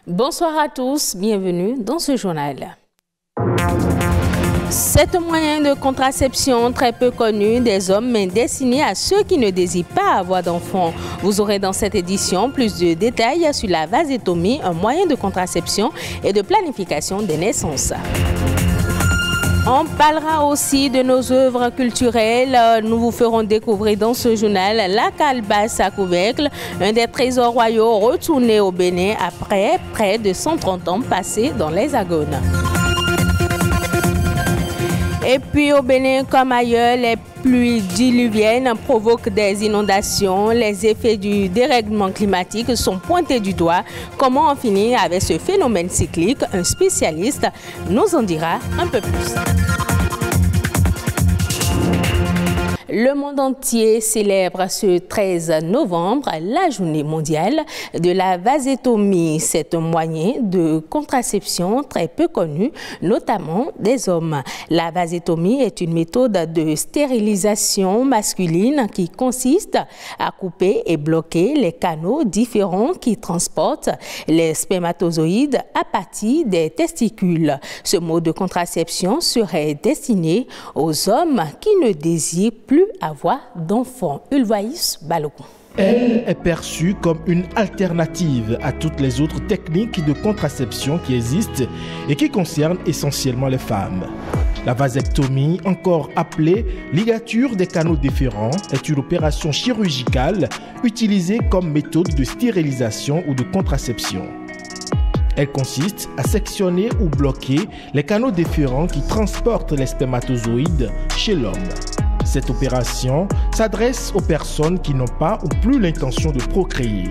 Bonsoir à tous, bienvenue dans ce journal. 7 moyens de contraception très peu connus des hommes mais destinés à ceux qui ne désirent pas avoir d'enfants. Vous aurez dans cette édition plus de détails sur la vasectomie, un moyen de contraception et de planification des naissances. On parlera aussi de nos œuvres culturelles. Nous vous ferons découvrir dans ce journal la calebasse à couvercle, un des trésors royaux retournés au Bénin après près de 130 ans passés dans l'Hexagone. Et puis au Bénin comme ailleurs, les pluies diluviennes provoquent des inondations. Les effets du dérèglement climatique sont pointés du doigt. Comment en finir avec ce phénomène cyclique? Un spécialiste nous en dira un peu plus. Le monde entier célèbre ce 13 novembre la journée mondiale de la vasectomie. C'est un moyen de contraception très peu connu, notamment des hommes. La vasectomie est une méthode de stérilisation masculine qui consiste à couper et bloquer les canaux différents qui transportent les spermatozoïdes à partir des testicules. Ce mode de contraception serait destiné aux hommes qui ne désirent plus avoir d'enfants. Ulvaïs Balogun. Elle est perçue comme une alternative à toutes les autres techniques de contraception qui existent et qui concernent essentiellement les femmes. La vasectomie, encore appelée ligature des canaux déférents, est une opération chirurgicale utilisée comme méthode de stérilisation ou de contraception. Elle consiste à sectionner ou bloquer les canaux déférents qui transportent les spermatozoïdes chez l'homme. Cette opération s'adresse aux personnes qui n'ont pas ou plus l'intention de procréer.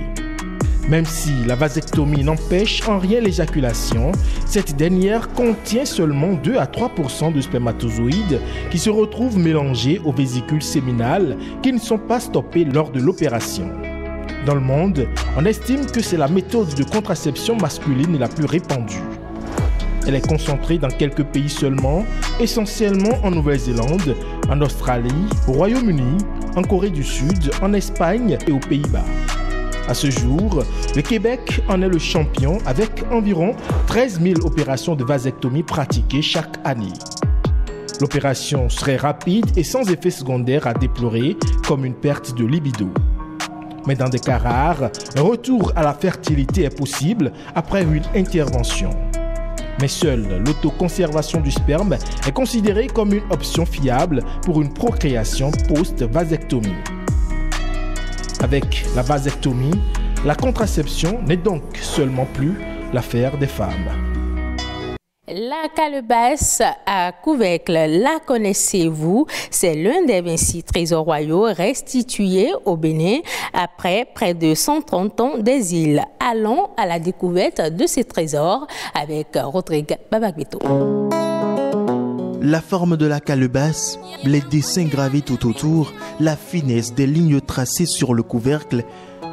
Même si la vasectomie n'empêche en rien l'éjaculation, cette dernière contient seulement 2 à 3% de spermatozoïdes qui se retrouvent mélangés aux vésicules séminales qui ne sont pas stoppés lors de l'opération. Dans le monde, on estime que c'est la méthode de contraception masculine la plus répandue. Elle est concentrée dans quelques pays seulement, essentiellement en Nouvelle-Zélande, en Australie, au Royaume-Uni, en Corée du Sud, en Espagne et aux Pays-Bas. À ce jour, le Québec en est le champion avec environ 13 000 opérations de vasectomie pratiquées chaque année. L'opération serait rapide et sans effet secondaire à déplorer comme une perte de libido. Mais dans des cas rares, un retour à la fertilité est possible après une intervention. Mais seule l'autoconservation du sperme est considérée comme une option fiable pour une procréation post-vasectomie. Avec la vasectomie, la contraception n'est donc seulement plus l'affaire des femmes. La calebasse à couvercle, la connaissez-vous? C'est l'un des 26 trésors royaux restitués au Bénin après près de 130 ans d'exil. Allons à la découverte de ces trésors avec Rodrigue Babagbeto. La forme de la calebasse, les dessins gravés tout autour, la finesse des lignes tracées sur le couvercle,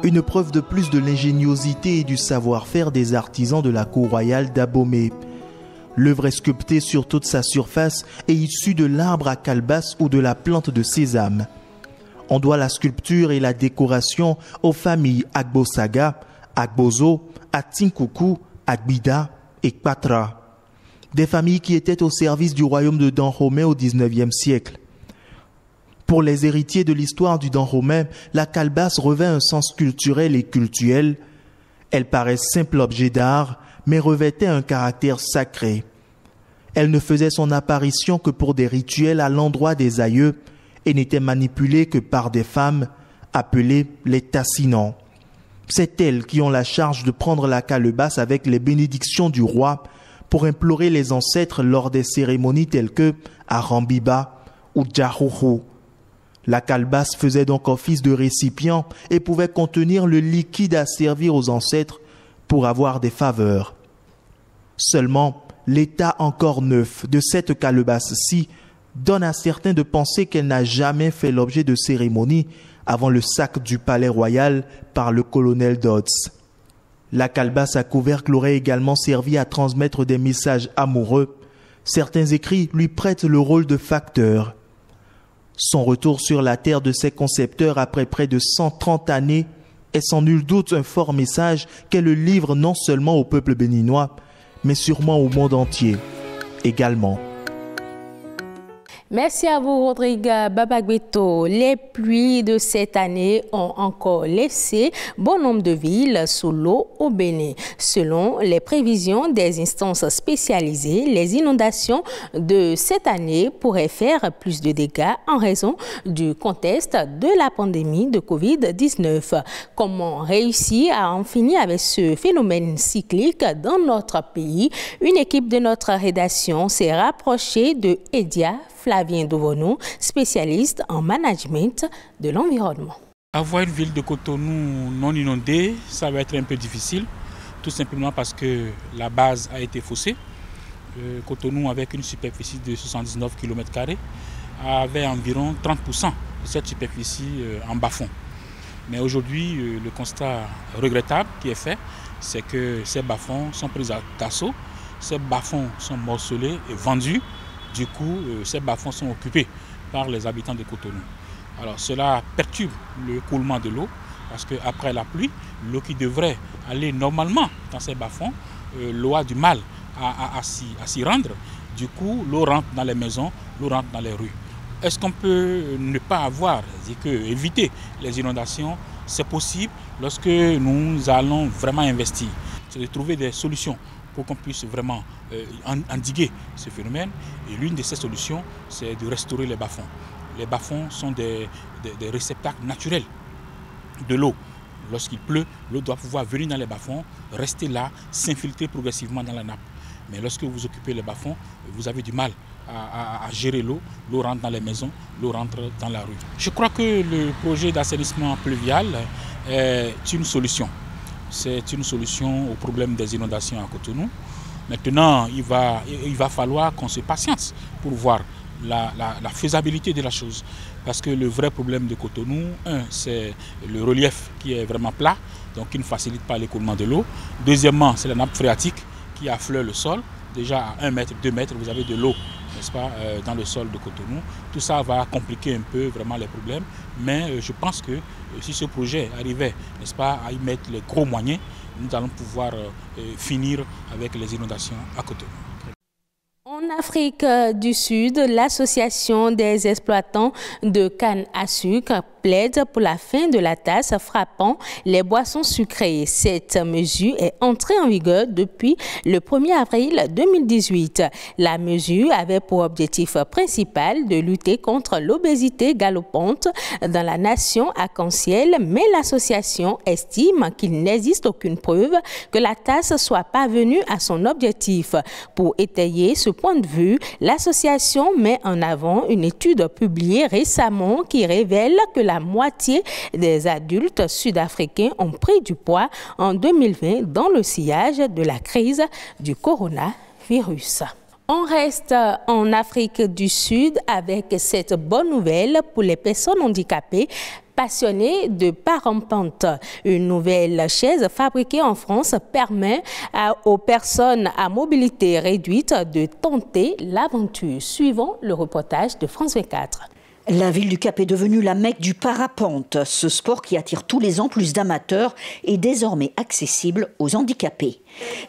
une preuve de plus de l'ingéniosité et du savoir-faire des artisans de la cour royale d'Abomey. L'œuvre est sculptée sur toute sa surface et issue de l'arbre à calebasse ou de la plante de sésame. On doit la sculpture et la décoration aux familles Agbosaga, Agbozo, Atinkuku, Agbida et Kpatra. Des familles qui étaient au service du royaume de Dahomey au XIXe siècle. Pour les héritiers de l'histoire du Dahomey, la calebasse revêt un sens culturel et cultuel. Elle paraît simple objet d'art, mais revêtait un caractère sacré. Elle ne faisait son apparition que pour des rituels à l'endroit des aïeux et n'était manipulée que par des femmes appelées les tassinants. C'est elles qui ont la charge de prendre la calebasse avec les bénédictions du roi pour implorer les ancêtres lors des cérémonies telles que Arambiba ou Djahoho. La calebasse faisait donc office de récipient et pouvait contenir le liquide à servir aux ancêtres pour avoir des faveurs. Seulement, l'état encore neuf de cette calebasse-ci donne à certains de penser qu'elle n'a jamais fait l'objet de cérémonies avant le sac du palais royal par le colonel Dodds. La calebasse à couvercle aurait également servi à transmettre des messages amoureux. Certains écrits lui prêtent le rôle de facteur. Son retour sur la terre de ses concepteurs après près de 130 années est sans nul doute un fort message qu'elle livre non seulement au peuple béninois, mais sûrement au monde entier également. Merci à vous, Rodrigue Babagbeto. Les pluies de cette année ont encore laissé bon nombre de villes sous l'eau au Bénin. Selon les prévisions des instances spécialisées, les inondations de cette année pourraient faire plus de dégâts en raison du contexte de la pandémie de Covid-19. Comment réussir à en finir avec ce phénomène cyclique dans notre pays? Une équipe de notre rédaction s'est rapprochée de Edia Flavien Dovono, spécialiste en management de l'environnement. Avoir une ville de Cotonou non inondée, ça va être un peu difficile, tout simplement parce que la base a été faussée. Cotonou, avec une superficie de 79 km², avait environ 30% de cette superficie en bas-fond. Mais aujourd'hui, le constat regrettable qui est fait, c'est que ces bas-fonds sont pris d'assaut, ces bas-fonds sont morcelés et vendus. Du coup, ces bas-fonds sont occupés par les habitants de Cotonou. Alors cela perturbe le coulement de l'eau parce qu'après la pluie, l'eau qui devrait aller normalement dans ces bas-fonds, l'eau a du mal à s'y rendre. Du coup, l'eau rentre dans les maisons, l'eau rentre dans les rues. Est-ce qu'on peut ne pas avoir, éviter les inondations? C'est possible lorsque nous allons vraiment investir. C'est de trouver des solutions pour qu'on puisse vraiment endiguer ce phénomène. Et l'une de ces solutions, c'est de restaurer les bas-fonds. Les bas-fonds sont des réceptacles naturels de l'eau. Lorsqu'il pleut, l'eau doit pouvoir venir dans les bas-fonds, rester là, s'infiltrer progressivement dans la nappe. Mais lorsque vous occupez les bas-fonds, vous avez du mal à gérer l'eau. L'eau rentre dans les maisons, l'eau rentre dans la rue. Je crois que le projet d'assainissement pluvial est une solution. C'est une solution au problème des inondations à Cotonou. Maintenant, il va falloir qu'on se patiente pour voir la faisabilité de la chose. Parce que le vrai problème de Cotonou, c'est le relief qui est vraiment plat, donc qui ne facilite pas l'écoulement de l'eau. Deuxièmement, c'est la nappe phréatique qui affleure le sol. Déjà à 1 mètre, 2 mètres, vous avez de l'eau, n'est-ce pas, dans le sol de Cotonou. Tout ça va compliquer un peu vraiment les problèmes. Mais je pense que si ce projet arrivait, n'est-ce pas, à y mettre les gros moyens, nous allons pouvoir finir avec les inondations à Cotonou. En Afrique du Sud, l'association des exploitants de canne à sucre plaide pour la fin de la taxe frappant les boissons sucrées. Cette mesure est entrée en vigueur depuis le 1er avril 2018. La mesure avait pour objectif principal de lutter contre l'obésité galopante dans la nation arc-en-ciel, mais l'association estime qu'il n'existe aucune preuve que la taxe soit parvenue à son objectif. Pour étayer ce point de vue, l'association met en avant une étude publiée récemment qui révèle que la moitié des adultes sud-africains ont pris du poids en 2020 dans le sillage de la crise du coronavirus. On reste en Afrique du Sud avec cette bonne nouvelle pour les personnes handicapées passionnés de parapente. Une nouvelle chaise fabriquée en France permet aux personnes à mobilité réduite de tenter l'aventure. Suivons le reportage de France 24. La ville du Cap est devenue la Mecque du parapente. Ce sport qui attire tous les ans plus d'amateurs est désormais accessible aux handicapés.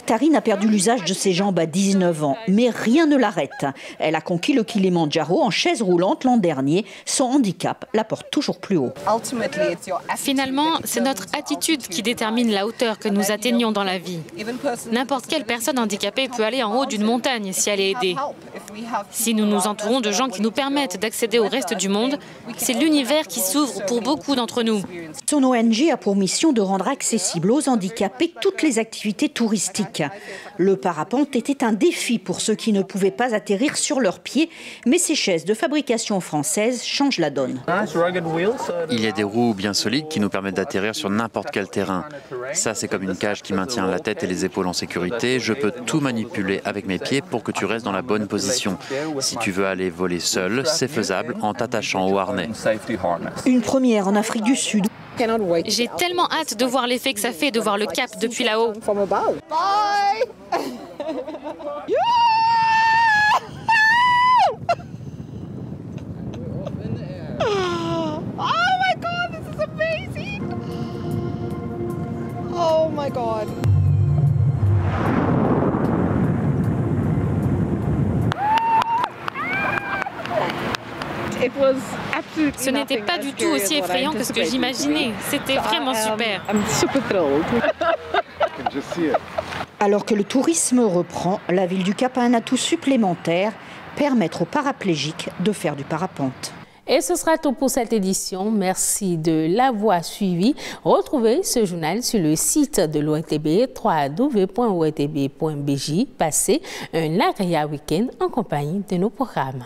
Tarine a perdu l'usage de ses jambes à 19 ans, mais rien ne l'arrête. Elle a conquis le Kilimandjaro en chaise roulante l'an dernier. Son handicap la porte toujours plus haut. Finalement, c'est notre attitude qui détermine la hauteur que nous atteignons dans la vie. N'importe quelle personne handicapée peut aller en haut d'une montagne si elle est aidée. Si nous nous entourons de gens qui nous permettent d'accéder au reste du monde, c'est l'univers qui s'ouvre pour beaucoup d'entre nous. Son ONG a pour mission de rendre accessibles aux handicapés toutes les activités touristiques. Le parapente était un défi pour ceux qui ne pouvaient pas atterrir sur leurs pieds, mais ces chaises de fabrication française changent la donne. Il y a des roues bien solides qui nous permettent d'atterrir sur n'importe quel terrain. Ça, c'est comme une cage qui maintient la tête et les épaules en sécurité. Je peux tout manipuler avec mes pieds pour que tu restes dans la bonne position. Si tu veux aller voler seul, c'est faisable en t'attachant au harnais. Une première en Afrique du Sud. J'ai tellement hâte de voir l'effet que ça fait de voir le cap depuis là-haut. Oh my God. Ce n'était pas du tout aussi effrayant que ce que j'imaginais. C'était vraiment super. Alors que le tourisme reprend, la ville du Cap a un atout supplémentaire, permettre aux paraplégiques de faire du parapente. Et ce sera tout pour cette édition. Merci de l'avoir suivi. Retrouvez ce journal sur le site de l'ORTB, www.ortb.bj. Passez un agréable week-end en compagnie de nos programmes.